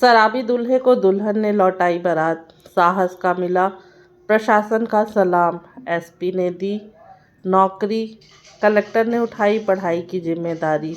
शराबी दूल्हे को दुल्हन ने लौटाई बारात, साहस का मिला प्रशासन का सलाम। एसपी ने दी नौकरी, कलेक्टर ने उठाई पढ़ाई की जिम्मेदारी।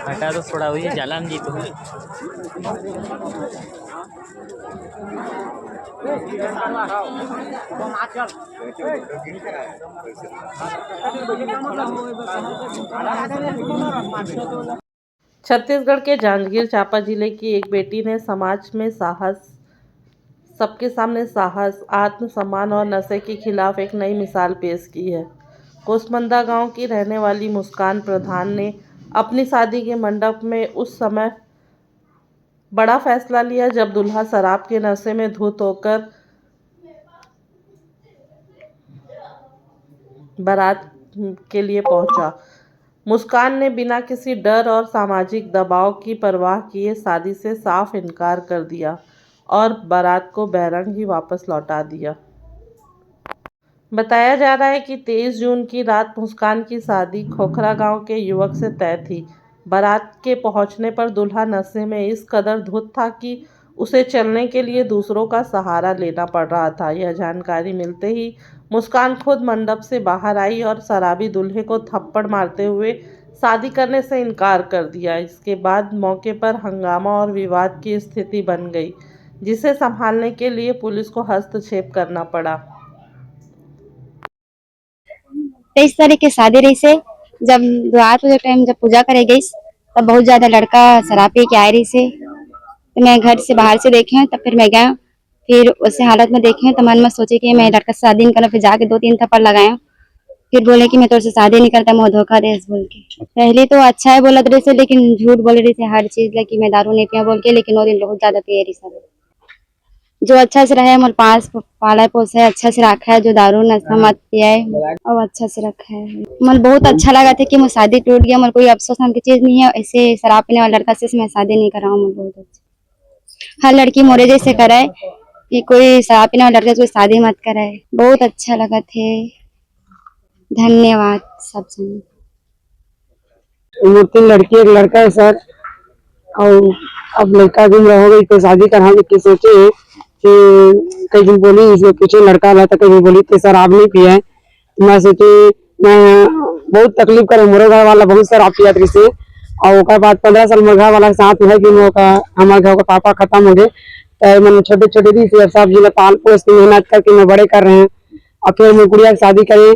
हटा तो थोड़ा वही जालान जी तो है। छत्तीसगढ़ के जांजगीर चांपा जिले की एक बेटी ने समाज में सबके सामने साहस, आत्मसम्मान और नशे के खिलाफ एक नई मिसाल पेश की है। कोसमंदा गांव की रहने वाली मुस्कान प्रधान ने अपनी शादी के मंडप में उस समय बड़ा फैसला लिया जब दूल्हा शराब के नशे में धुत होकर बारात के लिए पहुंचा। मुस्कान ने बिना किसी डर और सामाजिक दबाव की परवाह किए शादी से साफ इनकार कर दिया और बारात को बैरंग ही वापस लौटा दिया। बताया जा रहा है कि 23 जून की रात मुस्कान की शादी खोखरा गांव के युवक से तय थी। बारात के पहुंचने पर दूल्हा नशे में इस कदर धुत था कि उसे चलने के लिए दूसरों का सहारा लेना पड़ रहा था। यह जानकारी मिलते ही मुस्कान खुद मंडप से बाहर आई और शराबी दूल्हे को थप्पड़ मारते हुए शादी करने से इनकार कर दिया। इसके बाद मौके पर हंगामा और विवाद की स्थिति बन गई, जिसे संभालने के लिए पुलिस को हस्तक्षेप करना पड़ा। 23 तारीख की शादी रही से जब रात के टाइम जब पूजा करे गई तब बहुत ज्यादा लड़का शराब पी के आए रही से, तो मैं घर से बाहर से देखे तब फिर मैं गया, फिर उसे हालत में देखे तो मन में सोचे कि मैं लड़का से शादी नहीं करना। फिर जाके 2-3 थप्पड़ लगाए, फिर बोले कि मैं तुझसे शादी नहीं करता, मैं धोखा दे बोल के। पहले तो अच्छा है बोला रही से, लेकिन झूठ बोल रही थी हर चीज लगी, मैं दारू नहीं पिया बोल के। लेकिन वो दिन बहुत ज्यादा पिए रही सब। जो अच्छा से रहा है मोर पास पाला पोसा है, अच्छा से रखा है, जो दारू नशा मत पिया है और अच्छा से रखा है। मन बहुत अच्छा लगा था कि मुझे शादी टूट गया, मुझे कोई अफसोस नाम की चीज नहीं है। ऐसे शराब पीने वाला लड़का से मैं शादी नहीं कर रहा हूँ। बहुत अच्छा, हर लड़की मोरे जैसे कराए कि कोई शराब पीने वाला लड़का से शादी मत कराए। बहुत अच्छा लगा थे, धन्यवाद सब जन। 3 लड़की एक लड़का है सर, और अब लड़का भी हो गई तो शादी कराने की सोचे कि कई दिन बोली इसमें पूछे लड़का रहा था, कहीं बोली कि शराब नहीं पिया है। मैं सोची मैं बहुत तकलीफ करे, मोरे घर वाला बहुत शराब पिया थी से, और उसके बाद 15 साल मोरे घर वाला साथ है कि हमारे घर का पापा खत्म हो गए, तो मैंने छोटे छोटे दी से सब जिले पाल पोस की मेहनत करके मैं बड़े कर रहे हैं। और फिर मैं गुड़िया की शादी करी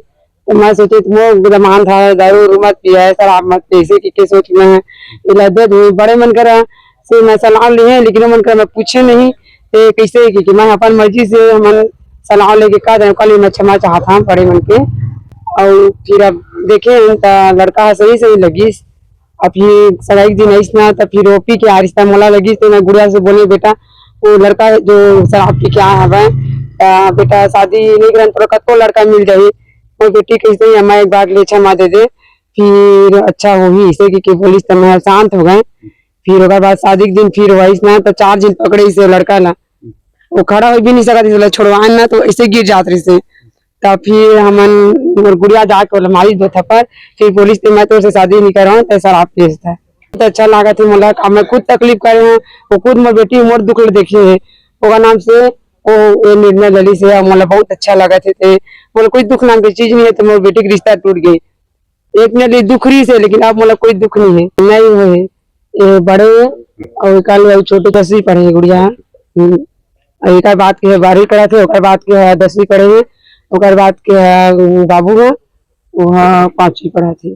तो मैं सोची वो मान था दारू मत पिया है, शराब मत पैसे की सोच में बड़े मन कर से मैं सलाह लिए, लेकिन मन कर मैं पूछे नहीं कैसे कि मैं अपन मर्जी से मन सलाह लेके कह दे कल मैं क्षमा चाहता हूँ बड़े मन के। और फिर अब देखे लड़का सही सही लगी। अब फिर सगाई दिन ऐसा तो फिर वो पी के आ रिश्ता मोला लगी, तो मैं गुड़िया से बोली बेटा वो लड़का जो शराब पी के आया है बेटा शादी नहीं कर तो लड़का मिल जाये, वो बेटी कैसे हमें एक बार ले क्षमा दे दे। फिर अच्छा हो ही इसे की बोलिस तो मैं शांत हो गए। फिर ओकर बाद शादी के दिन फिर वही ना तो 4 दिन पकड़े इसे लड़का ला, वो खड़ा हो भी नहीं सकता छोड़वाए ना तो ऐसे गिर जात रही से। तब फिर हमन गुड़िया जाके मारी 2 थप्पड़, फिर पुलिस ने मैं तो उसे शादी नहीं कर रहा हूँ तो शराब बेचता है। तो अच्छा लगा थी मतलब अब मैं खुद तकलीफ कर रहे हैं, वो खुद मोर बेटी मोर दुख देखी है, ओका नाम से वो निर्णय लली से मतलब बहुत अच्छा लगा थे। बोले कोई दुख नाम की चीज नहीं है, तो मेरे बेटे की रिश्ता टूट गई। एक ने लिए दुख रही से, लेकिन आप बोला कोई दुख नहीं है, नहीं है। ये बड़े और कल वही छोटे 10वीं पढ़े हैं गुड़िया। एक बात के है 12वीं पढ़ा थे, ओकर बात के है 10वीं पढ़े हैं, ओकर बात के है बाबू है वहाँ 5वीं पढ़ा थे।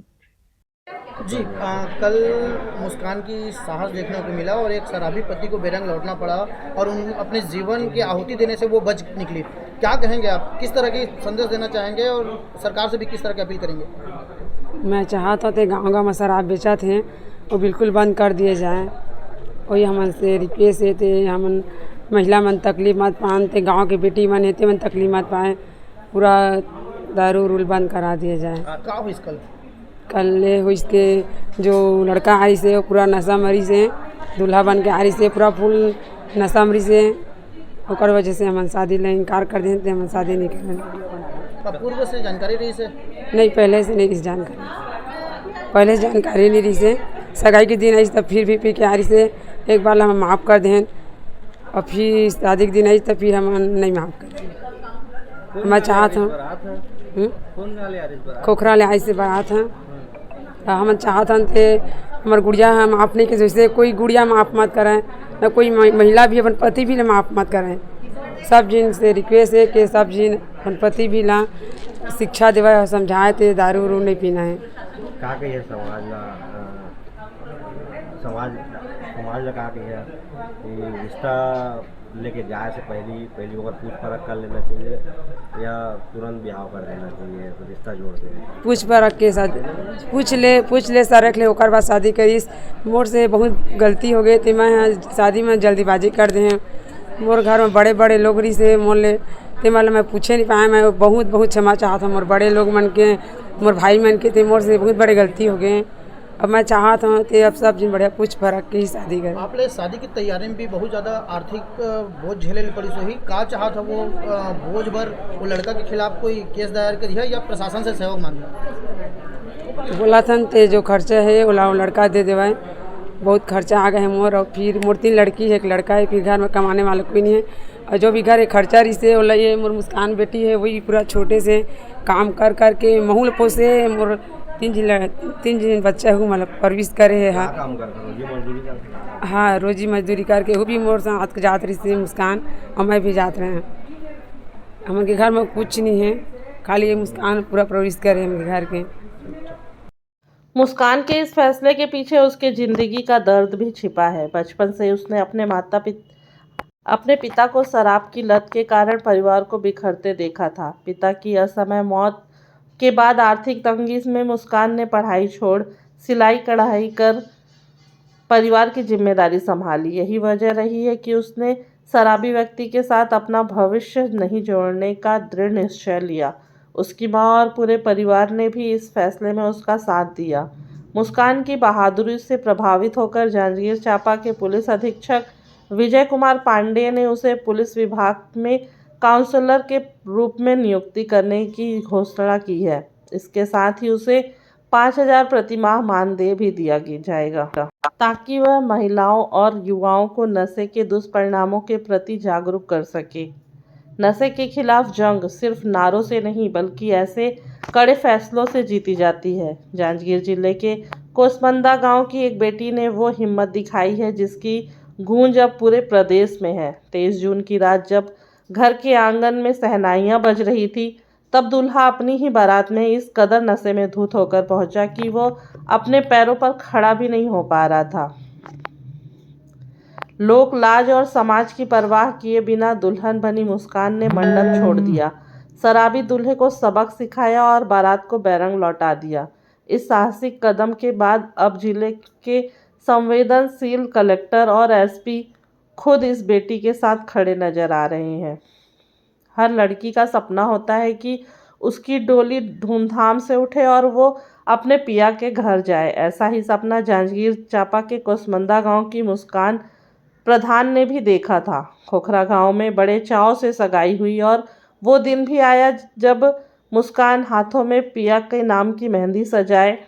जी कल मुस्कान की साहस देखने को मिला और एक शराबी पति को बेरंग लौटना पड़ा और उन अपने जीवन की आहुति देने से वो बच निकली। क्या कहेंगे आप, किस तरह की संदेश देना चाहेंगे और सरकार से भी किस तरह की अपील करेंगे? मैं चाहता थे गाँव में शराब बेचा थे वो बिल्कुल बंद कर दिए जाए। वही हमन से रिक्वेस्ट है थे, हमन महिला मन तकलीफ मत पान थे, गाँव के बेटी मन हेते मन तकलीफ मत पाए, पूरा दारू रूल बंद करा दिया जाए। क्या हुई कल हुई के जो लड़का आई से वो पूरा नशा मरी से, दूल्हा बन के आई से पूरा फुल नशा मरी से, ओकर वजह से हमन शादी ला इनकार कर दें थे, हमन शादी नहीं करें। पूर्व से जानकारी रही से? नहीं, पहले से नहीं रही जानकारी, पहले से जानकारी नहीं रही से। सगाई के दिन आई तब फिर भी पी के आ रही से, एक बार हम माफ़ कर दें और फिर शादी के दिन आई तब फिर हम नहीं माफ़ करें। मैं चाहता हूँ खोखरा ले आई से बारात हैं, हम चाहत हन थे हमार गुड़िया हम अपने के जैसे कोई गुड़िया माफ़ मत करें, न कोई महिला भी अपन पति भी माफ़ मत करें। सब जिन से रिक्वेस्ट है कि सब जिन अपन पति भी ला शिक्षा देवा समझाए थे दारू उरू नहीं पीना है। का कहिए समाज ला का कहिए कि रिश्ता लेके जाए से पहली ओकर पूछ परख कर लेना चाहिए या तुरंत ब्याह कर देना चाहिए, तो रिश्ता जोड़ दे? पूछ परख के साथ पूछ ले सरक ले ओकर बाद शादी करीस। मोर से बहुत गलती हो गई थी, मैं शादी में जल्दीबाजी कर दे। मोर घर में बड़े बड़े लोग रही से मोर ले ते मतलब मैं पूछे नहीं पाया, मैं बहुत क्षमा चाहता हूँ। मोर बड़े लोग मन के मोर भाई मन के थे, मोर से बहुत बड़े गलती हो गए। अब मैं चाहता हूँ कि अब सब जिन बढ़िया पूछ परख के ही शादी करें। आपने शादी की तैयारी में भी बहुत ज़्यादा आर्थिक बोझ झेले पड़ी सही, का चाहत है वो बोझ भर वो लड़का के खिलाफ कोई केस दायर करिए या प्रशासन से सहयोग मांगे? बोला था ते जो खर्चा है वो लड़का दे देवाए, बहुत खर्चा आ गए है मोर। और फिर मोर 3 लड़की है, एक लड़का है, फिर घर में कमाने वाला कोई नहीं है। और जो भी घर है खर्चा रही से बोला ये मोर मुस्कान बेटी है वही पूरा छोटे से काम कर के महूल पोसे मोर 3 जिन बच्चा हूँ मतलब परविश करे है। हाँ काम कर हाँ रोजी मजदूरी करके वो भी मोर साथ जात रही से मुस्कान और मैं भी जात रहे हैं। हमारे घर में कुछ नहीं है, खाली ये मुस्कान पूरा परविश करे हमारे घर के। मुस्कान के इस फैसले के पीछे उसके ज़िंदगी का दर्द भी छिपा है। बचपन से उसने अपने पिता को शराब की लत के कारण परिवार को बिखरते देखा था। पिता की असमय मौत के बाद आर्थिक तंगी में मुस्कान ने पढ़ाई छोड़ सिलाई कढ़ाई कर परिवार की जिम्मेदारी संभाली। यही वजह रही है कि उसने शराबी व्यक्ति के साथ अपना भविष्य नहीं जोड़ने का दृढ़ निश्चय लिया। उसकी मां और पूरे परिवार ने भी इस फैसले में उसका साथ दिया। मुस्कान की बहादुरी से प्रभावित होकर जांजगीर चांपा के पुलिस अधीक्षक विजय कुमार पांडेय ने उसे पुलिस विभाग में काउंसलर के रूप में नियुक्ति करने की घोषणा की है। इसके साथ ही उसे 5,000 प्रतिमाह मानदेय भी दिया जाएगा ताकि वह महिलाओं और युवाओं को नशे के दुष्परिणामों के प्रति जागरूक कर सके। नशे के खिलाफ जंग सिर्फ नारों से नहीं बल्कि ऐसे कड़े फैसलों से जीती जाती है। जांजगीर जिले के कोसमंदा गांव की एक बेटी ने वो हिम्मत दिखाई है जिसकी गूंज अब पूरे प्रदेश में है। 23 जून की रात जब घर के आंगन में शहनाइयां बज रही थी तब दूल्हा अपनी ही बारात में इस कदर नशे में धुत होकर पहुंचा कि वो अपने पैरों पर खड़ा भी नहीं हो पा रहा था। लोक लाज और समाज की परवाह किए बिना दुल्हन बनी मुस्कान ने मंडप छोड़ दिया, शराबी दूल्हे को सबक सिखाया और बारात को बैरंग लौटा दिया। इस साहसिक कदम के बाद अब जिले के संवेदनशील कलेक्टर और एसपी खुद इस बेटी के साथ खड़े नजर आ रहे हैं। हर लड़की का सपना होता है कि उसकी डोली धूमधाम से उठे और वो अपने पिया के घर जाए। ऐसा ही सपना जांजगीर चांपा के कोसमंदा गांव की मुस्कान प्रधान ने भी देखा था। खोखरा गांव में बड़े चाव से सगाई हुई और वो दिन भी आया जब मुस्कान हाथों में पिया के नाम की मेहंदी सजाए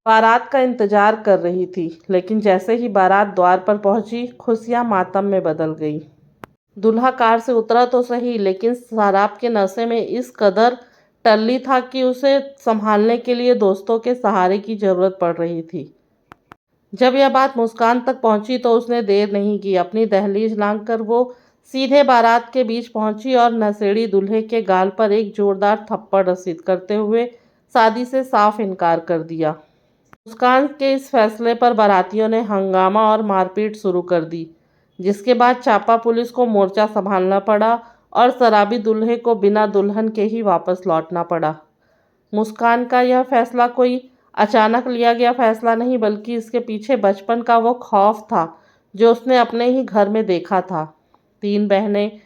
बारात का इंतजार कर रही थी। लेकिन जैसे ही बारात द्वार पर पहुंची खुशियां मातम में बदल गई। दूल्हा कार से उतरा तो सही लेकिन शराब के नशे में इस कदर टल्ली था कि उसे संभालने के लिए दोस्तों के सहारे की ज़रूरत पड़ रही थी। जब यह बात मुस्कान तक पहुंची तो उसने देर नहीं की। अपनी दहलीज लांघकर वो सीधे बारात के बीच पहुंची और नशेड़ी दूल्हे के गाल पर एक जोरदार थप्पड़ रसीद करते हुए शादी से साफ इनकार कर दिया। मुस्कान के इस फैसले पर बारातियों ने हंगामा और मारपीट शुरू कर दी, जिसके बाद चापा पुलिस को मोर्चा संभालना पड़ा और शराबी दूल्हे को बिना दुल्हन के ही वापस लौटना पड़ा। मुस्कान का यह फैसला कोई अचानक लिया गया फैसला नहीं, बल्कि इसके पीछे बचपन का वो खौफ था जो उसने अपने ही घर में देखा था। 3 बहनें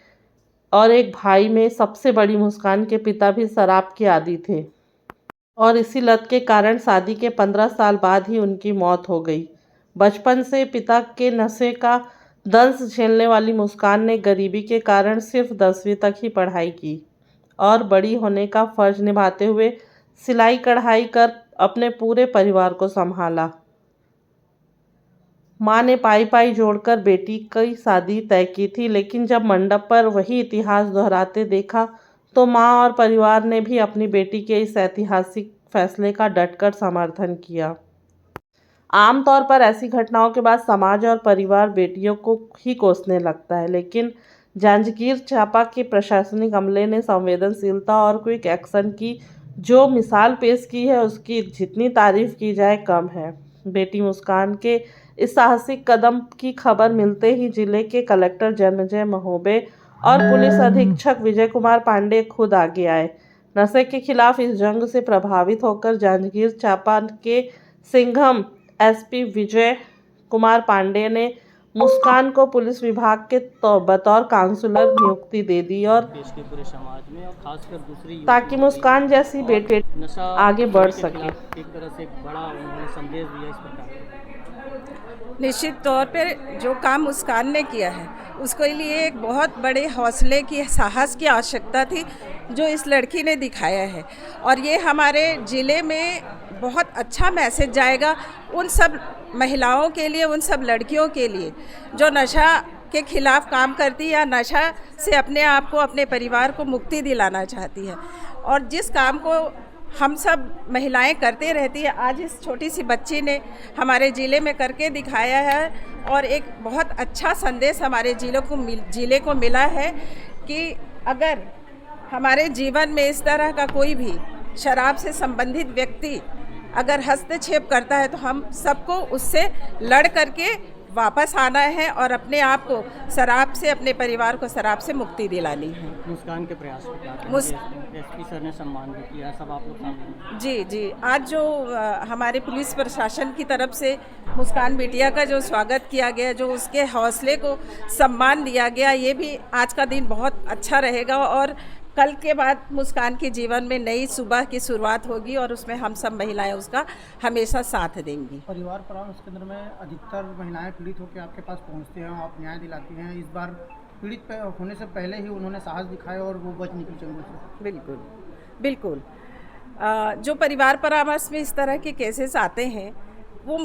और एक भाई में सबसे बड़ी मुस्कान के पिता भी शराब के आदी थे और इसी लत के कारण शादी के 15 साल बाद ही उनकी मौत हो गई। बचपन से पिता के नशे का दंश झेलने वाली मुस्कान ने गरीबी के कारण सिर्फ 10वीं तक ही पढ़ाई की और बड़ी होने का फर्ज निभाते हुए सिलाई कढ़ाई कर अपने पूरे परिवार को संभाला। माँ ने पाई पाई जोड़कर बेटी की शादी तय की थी, लेकिन जब मंडप पर वही इतिहास दोहराते देखा तो माँ और परिवार ने भी अपनी बेटी के इस ऐतिहासिक फैसले का डटकर समर्थन किया। आमतौर पर ऐसी घटनाओं के बाद समाज और परिवार बेटियों को ही कोसने लगता है, लेकिन जांजगीर चांपा के प्रशासनिक अमले ने संवेदनशीलता और क्विक एक्शन की जो मिसाल पेश की है, उसकी जितनी तारीफ की जाए कम है। बेटी मुस्कान के इस साहसिक कदम की खबर मिलते ही जिले के कलेक्टर जन्मजय महोबे और पुलिस अधीक्षक विजय कुमार पांडे खुद आगे आए। नशे के खिलाफ इस जंग से प्रभावित होकर जांजगीर चांपा के सिंघम एसपी विजय कुमार पांडे ने मुस्कान को पुलिस विभाग के बतौर काउंसलर नियुक्ति दे दी और देश के पूरे समाज में और खासकर दूसरी ताकि मुस्कान जैसी बेटी नशा आगे बढ़ के सके। खिलाफ एक तरह से एक बड़ा उन्होंने संदेश दिया इस प्रकार। निश्चित तौर पर जो काम मुस्कान ने किया है उसके लिए एक बहुत बड़े हौसले की, साहस की आवश्यकता थी जो इस लड़की ने दिखाया है और ये हमारे ज़िले में बहुत अच्छा मैसेज जाएगा उन सब महिलाओं के लिए, उन सब लड़कियों के लिए जो नशा के खिलाफ काम करती है या नशा से अपने आप को, अपने परिवार को मुक्ति दिलाना चाहती है। और जिस काम को हम सब महिलाएं करते रहती है, आज इस छोटी सी बच्ची ने हमारे ज़िले में करके दिखाया है और एक बहुत अच्छा संदेश हमारे ज़िले को मिला है कि अगर हमारे जीवन में इस तरह का कोई भी शराब से संबंधित व्यक्ति अगर हस्तक्षेप करता है तो हम सबको उससे लड़ करके वापस आना है और अपने आप को शराब से, अपने परिवार को शराब से मुक्ति दिलानी है। मुस्कान के प्रयास एसपी सर ने सम्मान भी किया, सब आप लोग सामने। जी, आज जो हमारे पुलिस प्रशासन की तरफ से मुस्कान बिटिया का जो स्वागत किया गया, जो उसके हौसले को सम्मान दिया गया, ये भी आज का दिन बहुत अच्छा रहेगा और कल के बाद मुस्कान के जीवन में नई सुबह की शुरुआत होगी और उसमें हम सब महिलाएं उसका हमेशा साथ देंगी। परिवार परामर्श केंद्र में अधिकतर महिलाएं पीड़ित होकर आपके पास पहुंचती हैं, आप न्याय दिलाती हैं। इस बार पीड़ित होने से पहले ही उन्होंने साहस दिखाया और वो बच निकली चंगुल से। बिल्कुल बिल्कुल। जो परिवार परामर्श में इस तरह के केसेस आते हैं वो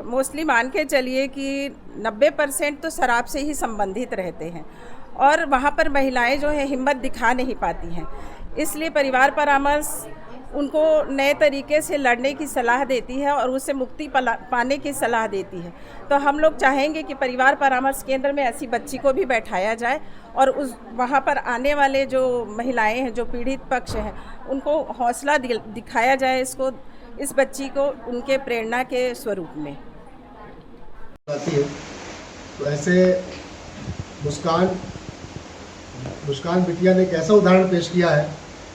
मोस्टली मान के चलिए कि 90% तो शराब से ही संबंधित रहते हैं और वहाँ पर महिलाएं जो है हिम्मत दिखा नहीं पाती हैं। इसलिए परिवार परामर्श उनको नए तरीके से लड़ने की सलाह देती है और उससे मुक्ति पाने की सलाह देती है। तो हम लोग चाहेंगे कि परिवार परामर्श केंद्र में ऐसी बच्ची को भी बैठाया जाए और उस वहाँ पर आने वाले जो महिलाएं हैं, जो पीड़ित पक्ष हैं, उनको हौसला दिखाया जाए इस बच्ची को उनके प्रेरणा के स्वरूप में। तो ऐसे मुस्कान बिटिया ने एक ऐसा उदाहरण पेश किया है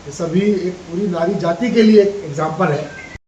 कि सभी एक पूरी नारी जाति के लिए एक एग्जाम्पल है